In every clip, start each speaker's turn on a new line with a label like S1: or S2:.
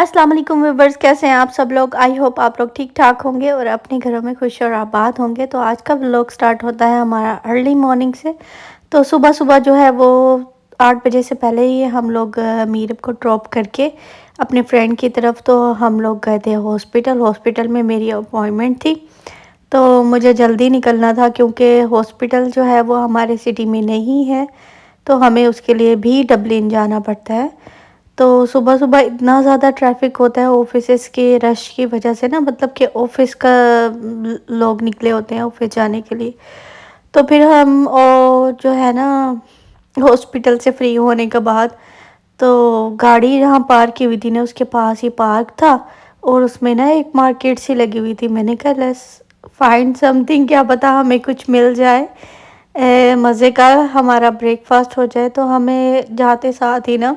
S1: अस्सलाम वालेकुम व्यूवर्स, कैसे हैं आप सब लोग। आई होप आप लोग ठीक ठाक होंगे और अपने घरों में खुश और आबाद होंगे। तो आज का व्लॉग स्टार्ट होता है हमारा अर्ली मॉर्निंग से। तो सुबह सुबह जो है वो 8 बजे से पहले ही हम लोग मीरब को ड्रॉप करके अपने फ्रेंड की तरफ तो हम लोग गए थे हॉस्पिटल में मेरी अपॉइंटमेंट थी। तो मुझे जल्दी निकलना था क्योंकि हॉस्पिटल जो है वो हमारे सिटी में नहीं है, तो हमें उसके लिए भी डबलिन जाना पड़ता है। तो सुबह सुबह इतना ज़्यादा ट्रैफिक होता है ऑफिसेस के रश की वजह से ना, मतलब कि ऑफिस का लोग निकले होते हैं ऑफिस जाने के लिए। तो फिर हम और जो है ना हॉस्पिटल से फ्री होने के बाद तो गाड़ी जहाँ पार्क की हुई थी ना उसके पास ही पार्क था और उसमें ना एक मार्केट सी लगी हुई थी। मैंने कहा लेट्स फाइंड समथिंग, क्या पता हमें कुछ मिल जाए, मज़े का हमारा ब्रेकफास्ट हो जाए। तो हमें जाते साथ ही ना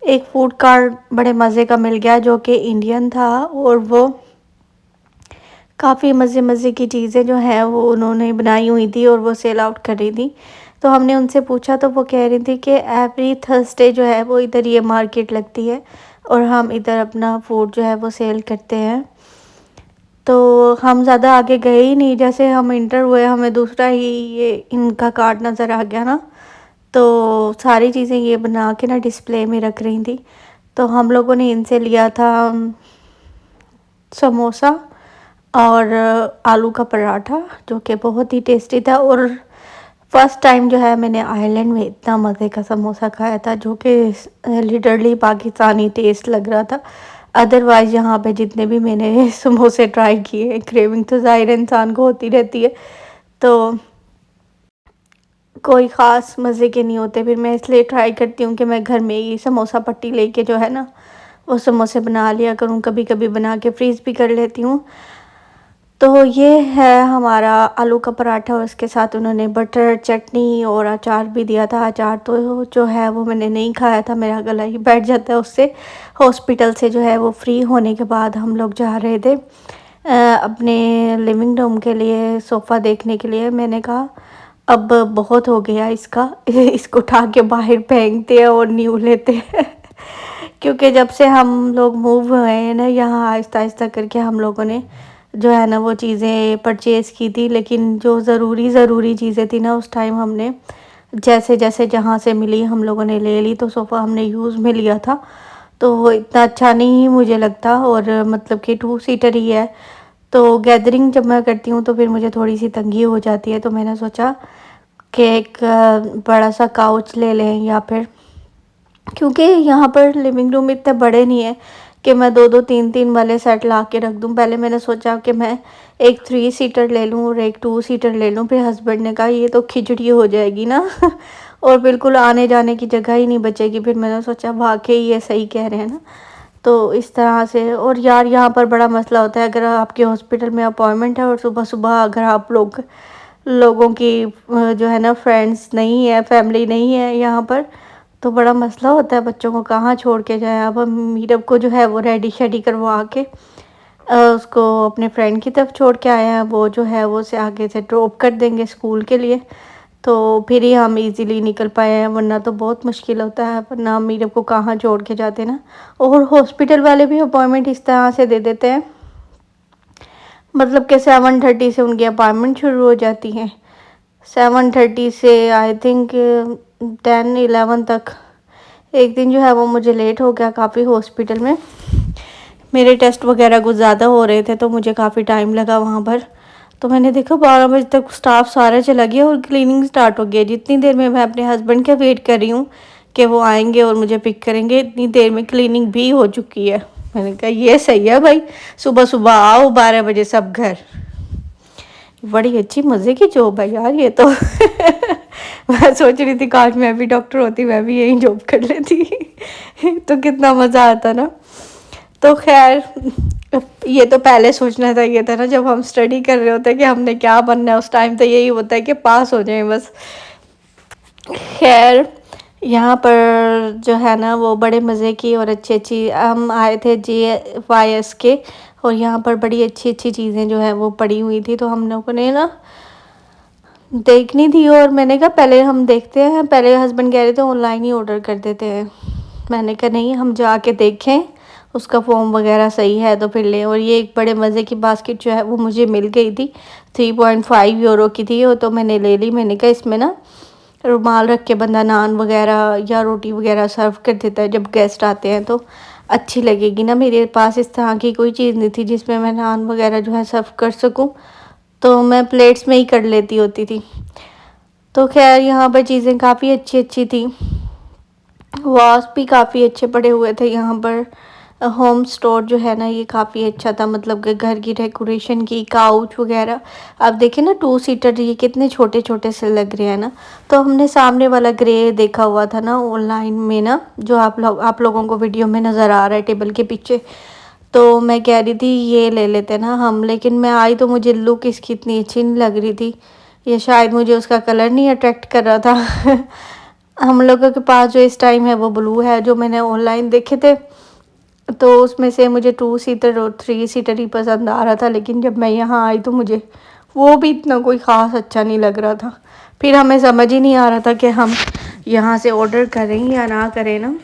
S1: एक फूड कार्ट बड़े मज़े का मिल गया जो कि इंडियन था और वो काफ़ी मज़े मज़े की चीज़ें जो हैं वो उन्होंने बनाई हुई थी और वो सेल आउट कर रही थी। तो हमने उनसे पूछा तो वो कह रही थी कि एवरी थर्सडे जो है वो इधर ये मार्केट लगती है और हम इधर अपना फूड जो है वो सेल करते हैं। तो हम ज़्यादा आगे गए ही नहीं, जैसे हम इंटर हुए हमें दूसरा ही ये इनका कार्ड नज़र आ गया ना। तो सारी चीज़ें ये बना के ना डिस्प्ले में रख रही थी। तो हम लोगों ने इनसे लिया था समोसा और आलू का पराठा जो कि बहुत ही टेस्टी था। और फर्स्ट टाइम जो है मैंने आयरलैंड में इतना मज़े का समोसा खाया था जो कि लिटरली पाकिस्तानी टेस्ट लग रहा था। अदरवाइज़ यहाँ पे जितने भी मैंने समोसे ट्राई किए, क्रेविंग तो ज़ाहिर इंसान को होती रहती है, तो कोई ख़ास मज़े के नहीं होते। फिर मैं इसलिए ट्राई करती हूँ कि मैं घर में ही समोसा पट्टी लेके जो है ना वो समोसे बना लिया करूँ, कभी कभी बना के फ्रीज़ भी कर लेती हूँ। तो ये है हमारा आलू का पराठा और उसके साथ उन्होंने बटर चटनी और अचार भी दिया था। अचार तो जो है वो मैंने नहीं खाया था, मेरा गला ही बैठ जाता है उससे। हॉस्पिटल से जो है वो फ्री होने के बाद हम लोग जा रहे थे अपने लिविंग रूम के लिए सोफ़ा देखने के लिए। मैंने कहा अब बहुत हो गया इसका इसको उठा के बाहर फेंकते हैं और न्यू लेते हैं क्योंकि जब से हम लोग मूव हुए हैं ना यहाँ आहिस्ता आहिस्ता करके हम लोगों ने जो है ना वो चीज़ें परचेज़ की थी, लेकिन जो ज़रूरी चीज़ें थी ना उस टाइम हमने जैसे जैसे जहाँ से मिली हम लोगों ने ले ली। तो सोफ़ा हमने यूज़ में लिया था तो वो इतना अच्छा नहीं मुझे लगता, और मतलब कि 2 सीटर ही है। तो गैदरिंग जब मैं करती हूँ तो फिर मुझे थोड़ी सी तंगी हो जाती है, तो मैंने सोचा कि एक बड़ा सा काउच ले लें, या फिर क्योंकि यहाँ पर लिविंग रूम इतने बड़े नहीं है कि मैं 2-2 3-3 वाले सेट ला के रख दूँ। पहले मैंने सोचा कि मैं एक 3 सीटर ले लूँ और एक 2 सीटर ले लूँ, फिर हस्बैंड ने कहा ये तो खिचड़ी हो जाएगी ना और बिल्कुल आने जाने की जगह ही नहीं बचेगी। फिर मैंने सोचा वाकई ये सही कह रहे हैं ना। तो इस तरह से, और यार यहाँ पर बड़ा मसला होता है अगर आपके हॉस्पिटल में अपॉइंटमेंट है और सुबह सुबह अगर आप लोगों की जो है ना फ्रेंड्स नहीं है, फैमिली नहीं है यहाँ पर, तो बड़ा मसला होता है। बच्चों को कहाँ छोड़ के जाएं। अब हम मीरब को जो है वो रेडी शेडी करवा के उसको अपने फ्रेंड की तरफ छोड़ के आए हैं। वो जो है वो उसे आगे से ड्रॉप कर देंगे स्कूल के लिए, तो फिर ही हम इजीली निकल पाए हैं, वरना तो बहुत मुश्किल होता है, वरना हम मीरब को कहाँ छोड़ के जाते ना। और हॉस्पिटल वाले भी अपॉइंटमेंट इस तरह से दे देते हैं, मतलब कि 7:30 से उनकी अपॉइंटमेंट शुरू हो जाती है, 7:30 से आई थिंक 10-11 तक। एक दिन जो है वो मुझे लेट हो गया काफ़ी हॉस्पिटल में, मेरे टेस्ट वगैरह कुछ ज़्यादा हो रहे थे तो मुझे काफ़ी टाइम लगा वहाँ पर। तो मैंने देखा 12 बजे तक स्टाफ सारा चला गया और क्लीनिंग स्टार्ट हो गया। जितनी देर में मैं अपने हस्बैंड का वेट कर रही हूँ कि वो आएंगे और मुझे पिक करेंगे, इतनी देर में क्लीनिंग भी हो चुकी है। मैंने कहा ये सही है भाई, सुबह सुबह आओ 12 बजे सब घर। बड़ी अच्छी मज़े की जॉब है यार ये तो मैं सोच रही थी काश मैं भी डॉक्टर होती, मैं भी यही जॉब कर लेती तो कितना मज़ा आता ना। तो खैर ये तो पहले सोचना चाहिए था ना जब हम स्टडी कर रहे होते हैं कि हमने क्या बनना है। उस टाइम तो यही होता है कि पास हो जाए बस। खैर यहाँ पर जो है ना वो बड़े मज़े की और अच्छी अच्छी, हम आए थे JYS के, और यहाँ पर बड़ी अच्छी अच्छी चीज़ें जो है वो पड़ी हुई थी, तो हम लोगों ने ना देखनी थी। और मैंने कहा पहले हम देखते हैं, पहले हस्बैंड कह रहे थे ऑनलाइन ही ऑर्डर कर देते हैं। मैंने कहा नहीं हम जाके देखें, उसका फॉर्म वगैरह सही है तो फिर लें। और ये एक बड़े मज़े की बास्केट जो है वो मुझे मिल गई थी, 3.5 यूरो की थी वो, तो मैंने ले ली। मैंने कहा इसमें ना रुमाल रख के बंदा नान वगैरह या रोटी वगैरह सर्व कर देता है जब गेस्ट आते हैं, तो अच्छी लगेगी ना। मेरे पास इस तरह की कोई चीज़ नहीं थी जिसमें मैं नान वगैरह जो है सर्व कर सकूं, तो मैं प्लेट्स में ही कर लेती होती थी। तो खैर यहाँ पर चीज़ें काफ़ी अच्छी अच्छी थी, वास भी काफ़ी अच्छे पड़े हुए थे यहाँ पर। होम स्टोर जो है ना ये काफ़ी अच्छा था, मतलब कि घर की डेकोरेशन की, काउच वगैरह। आप देखें ना 2 सीटर, ये कितने छोटे छोटे से लग रहे हैं ना। तो हमने सामने वाला ग्रे देखा हुआ था ना ऑनलाइन में ना, जो आप लोगों को वीडियो में नज़र आ रहा है टेबल के पीछे। तो मैं कह रही थी ये ले लेते ना हम, लेकिन मैं आई तो मुझे लुक इसकी इतनी अच्छी नहीं लग रही थी, या शायद मुझे उसका कलर नहीं अट्रैक्ट कर रहा था। हम लोगों के पास जो इस टाइम है वो ब्लू है, जो मैंने ऑनलाइन देखे थे तो उसमें से मुझे 2 सीटर और 3 सीटर ही पसंद आ रहा था। लेकिन जब मैं यहाँ आई तो मुझे वो भी इतना कोई ख़ास अच्छा नहीं लग रहा था। फिर हमें समझ ही नहीं आ रहा था कि हम यहाँ से ऑर्डर करें या ना करें ना।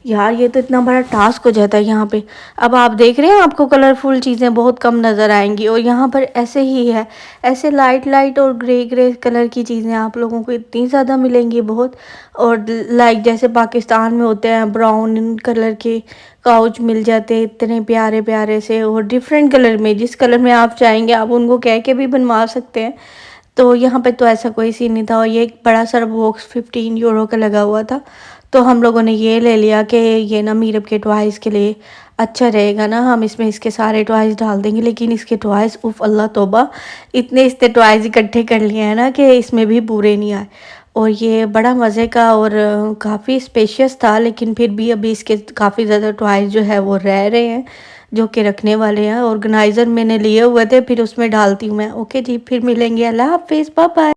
S1: यार ये तो इतना बड़ा टास्क हो जाता है यहाँ पे। अब आप देख रहे हैं आपको कलरफुल चीज़ें बहुत कम नज़र आएंगी, और यहाँ पर ऐसे ही है, ऐसे लाइट लाइट और ग्रे ग्रे कलर की चीज़ें आप लोगों को इतनी ज़्यादा मिलेंगी बहुत। और लाइक जैसे पाकिस्तान में होते हैं ब्राउन कलर के काउच मिल जाते हैं इतने प्यारे प्यारे से, और डिफरेंट कलर में, जिस कलर में आप चाहेंगे आप उनको कह के भी बनवा सकते हैं। तो यहाँ पे तो ऐसा कोई सीन नहीं था, और ये एक बड़ा सारा बॉक्स 15 यूरो का लगा हुआ था। तो हम लोगों ने ये ले लिया कि ये ना मीरब के टॉयज़ के लिए अच्छा रहेगा ना, हम इसमें इसके सारे टॉयज़ डाल देंगे। लेकिन इसके टॉयज़ उफ़ अल्लाह तौबा, इतने इसने टॉयज़ इकट्ठे कर लिए हैं ना कि इसमें भी पूरे नहीं आए। और ये बड़ा मज़े का और काफ़ी स्पेशियस था, लेकिन फिर भी अभी इसके काफ़ी ज़्यादा टॉयज़ जो है वो रह रहे हैं जो कि रखने वाले हैं। ऑर्गेनाइज़र मैंने लिए हुए थे, फिर उसमें डालती हूँ मैं। ओके जी, फिर मिलेंगे, अल्लाह हाफ़िज़, बाय बाय।